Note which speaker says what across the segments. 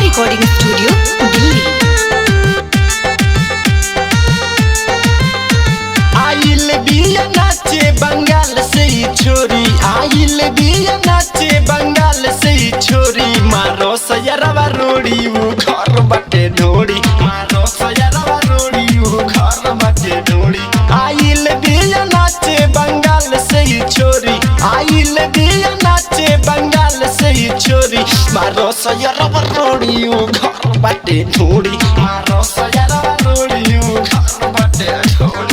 Speaker 1: Recording studio Delhi.
Speaker 2: आइल बिया नाचे बंगाल से छोरी, आइल बिया नाचे बंगाल से छोरी। मारो सयरवा रोड़ी उ घर बाटे ढोड़ी, मारो सयरवा रोड़ी उ घर बाटे ढोड़ी। आइल बिया नाचे बंगाल से छोरी, आइल बिया नाचे बंगाल से छोरी। मारो सयरवा रोड़ी उ घर बाटे ढोड़ी, मारो सयरवा रोड़ी उ घर बाटे ढोड़ी।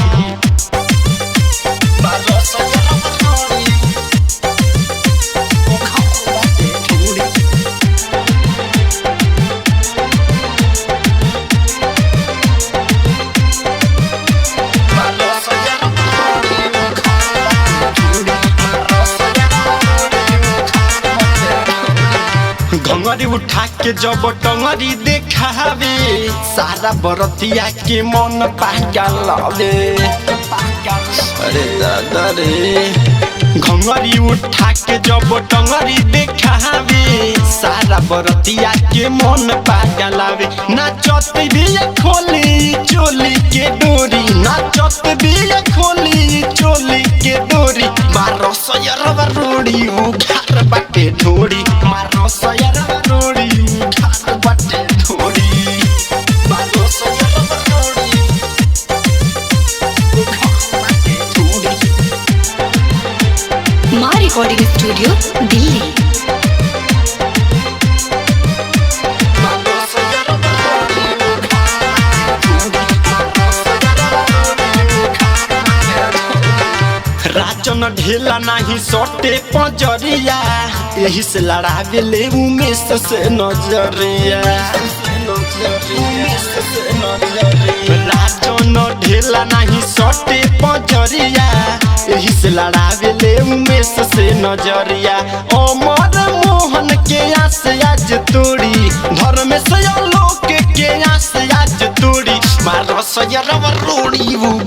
Speaker 2: घंगरी उठा के जब टंगरी देखावे, सारा बरतिया के मन पागल रे। अरे दादा रे, घंगरी उठा के जब टंगरी देखावे, सारा बरतिया के मन पागल आवे। नाचत भी खोली चोली के डोरी, नाचत भी खोली चोली के डोरी। मारो सयरवा रोड़ी उ घर बाटे ढोड़ी, मारो सयरवा रोड़ी उ घर बाटे ढोड़ी। मारो सयरवा रोड़ी उ घर बाटे ढोड़ी।
Speaker 1: माँ रिकॉर्डिंग स्टूडियो दिल्ली। राजन ढेला नहीं सोटे पंजरिया, यही से लड़ावे ले उमेश से नजरिया। राजन ढेला नहीं सोटे पंजरिया, यही से लड़ावे ले उमेश से नजरिया। अमर मोहन के आस आज तोड़ी, धर्म से लोक के आस आज तोड़ी। मारो सयरवा रोड़ी उ